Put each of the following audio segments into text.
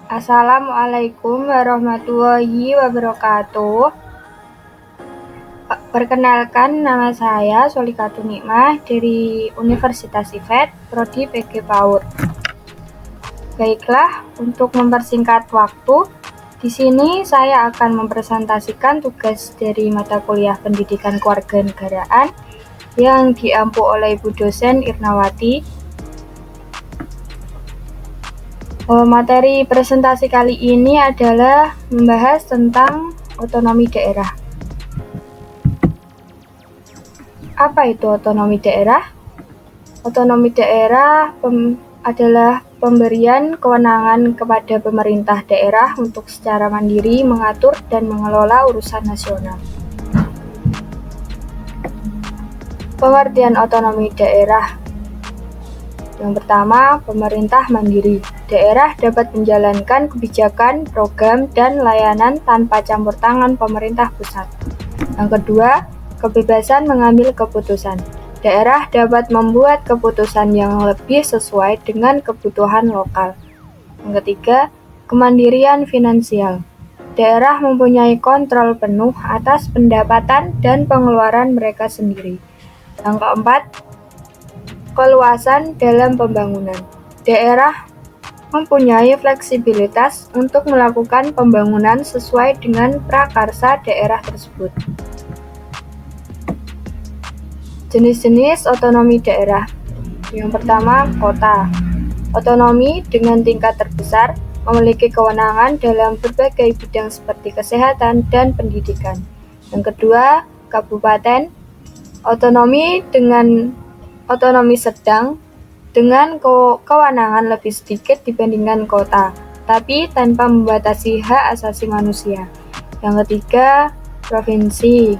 Assalamualaikum warahmatullahi wabarakatuh. Perkenalkan, nama saya Solikatun Nikmah dari Universitas IFET, Prodi PG PAUD. Baiklah, untuk mempersingkat waktu, di sini saya akan mempresentasikan tugas dari mata kuliah Pendidikan Kewarganegaraan yang diampu oleh Ibu dosen Irnawati. Materi presentasi kali ini adalah membahas tentang otonomi daerah. Apa itu otonomi daerah? Otonomi daerah adalah pemberian kewenangan kepada pemerintah daerah untuk secara mandiri mengatur dan mengelola urusan nasional. Pengertian otonomi daerah. Yang pertama, pemerintah mandiri. Daerah dapat menjalankan kebijakan, program, dan layanan tanpa campur tangan pemerintah pusat. Yang kedua, kebebasan mengambil keputusan. Daerah dapat membuat keputusan yang lebih sesuai dengan kebutuhan lokal. Yang ketiga, kemandirian finansial. Daerah mempunyai kontrol penuh atas pendapatan dan pengeluaran mereka sendiri. Yang keempat, keluasan dalam pembangunan. Daerah mempunyai fleksibilitas untuk melakukan pembangunan sesuai dengan prakarsa daerah tersebut. Jenis-jenis otonomi daerah. Yang pertama, kota. Otonomi dengan tingkat terbesar memiliki kewenangan dalam berbagai bidang seperti kesehatan dan pendidikan. Yang kedua, kabupaten. Otonomi sedang dengan kewenangan lebih sedikit dibandingkan kota, tapi tanpa membatasi hak asasi manusia. Yang ketiga, provinsi.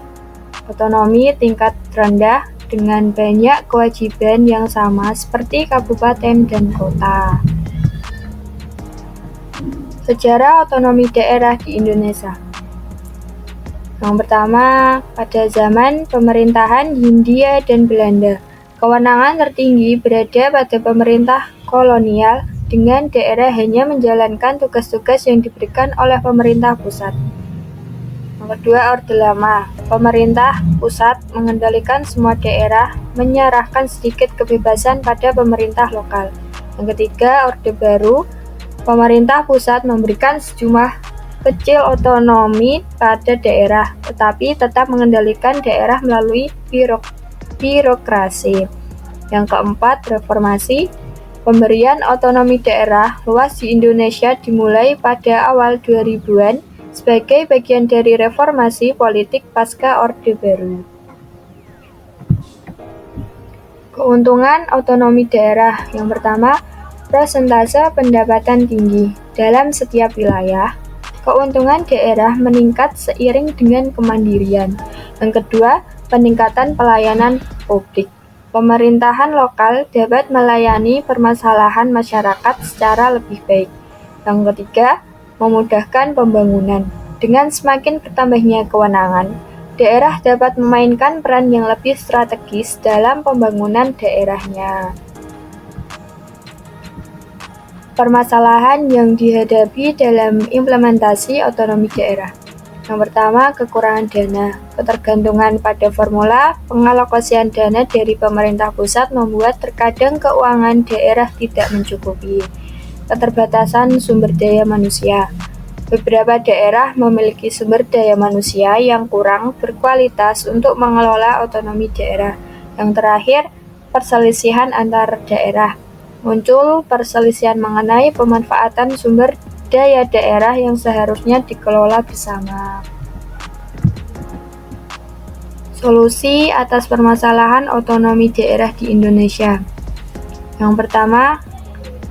Otonomi tingkat rendah dengan banyak kewajiban yang sama seperti kabupaten dan kota. Sejarah otonomi daerah di Indonesia. Yang pertama, pada zaman pemerintahan Hindia dan Belanda, kewenangan tertinggi berada pada pemerintah kolonial, dengan daerah hanya menjalankan tugas-tugas yang diberikan oleh pemerintah pusat. Yang kedua, Orde Lama. Pemerintah pusat mengendalikan semua daerah, menyerahkan sedikit kebebasan pada pemerintah lokal. Yang ketiga, Orde Baru. Pemerintah pusat memberikan sejumlah kecil otonomi pada daerah, tetapi tetap mengendalikan daerah melalui birokrasi. Yang keempat, reformasi. Pemberian otonomi daerah luas di Indonesia dimulai pada awal 2000-an sebagai bagian dari reformasi politik pasca Orde Baru. Keuntungan otonomi daerah. Yang pertama, persentase pendapatan tinggi. Dalam setiap wilayah, keuntungan daerah meningkat seiring dengan kemandirian. Yang kedua, peningkatan pelayanan publik. Pemerintahan lokal dapat melayani permasalahan masyarakat secara lebih baik. Yang ketiga, memudahkan pembangunan. Dengan semakin bertambahnya kewenangan, daerah dapat memainkan peran yang lebih strategis dalam pembangunan daerahnya. Permasalahan yang dihadapi dalam implementasi otonomi daerah. Yang pertama, kekurangan dana. Ketergantungan pada formula pengalokasian dana dari pemerintah pusat membuat terkadang keuangan daerah tidak mencukupi. Keterbatasan sumber daya manusia. Beberapa daerah memiliki sumber daya manusia yang kurang berkualitas untuk mengelola otonomi daerah. Yang terakhir, perselisihan antar daerah. Muncul perselisihan mengenai pemanfaatan sumber daya daerah yang seharusnya dikelola bersama. Solusi atas permasalahan otonomi daerah di Indonesia. Yang pertama,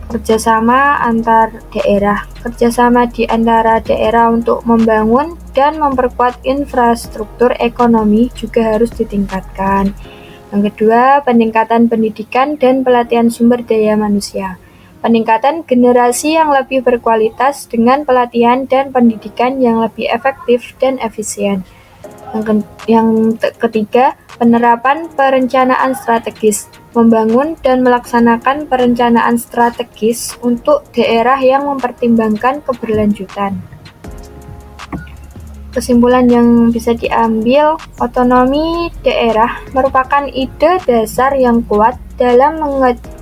kerjasama antar daerah. Kerjasama di antara daerah untuk membangun dan memperkuat infrastruktur ekonomi juga harus ditingkatkan. Yang kedua, peningkatan pendidikan dan pelatihan sumber daya manusia. Peningkatan generasi yang lebih berkualitas dengan pelatihan dan pendidikan yang lebih efektif dan efisien. Ketiga, penerapan perencanaan strategis, membangun dan melaksanakan perencanaan strategis untuk daerah yang mempertimbangkan keberlanjutan. Kesimpulan yang bisa diambil, otonomi daerah merupakan ide dasar yang kuat dalam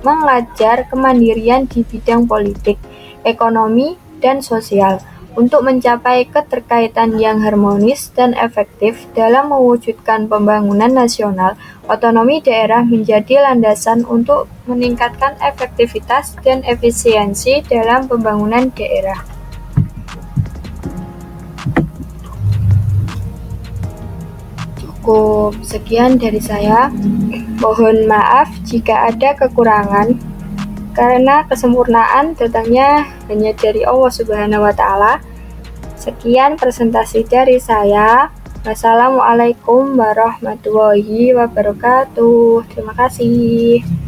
mengajar kemandirian di bidang politik, ekonomi, dan sosial untuk mencapai keterkaitan yang harmonis dan efektif dalam mewujudkan pembangunan nasional. Otonomi daerah menjadi landasan untuk meningkatkan efektivitas dan efisiensi dalam pembangunan daerah. Cukup sekian dari saya. Mohon maaf jika ada kekurangan, karena kesempurnaan datangnya hanya dari Allah Subhanahu wa Ta'ala. Sekian presentasi dari saya. Wassalamualaikum warahmatullahi wabarakatuh. Terima kasih.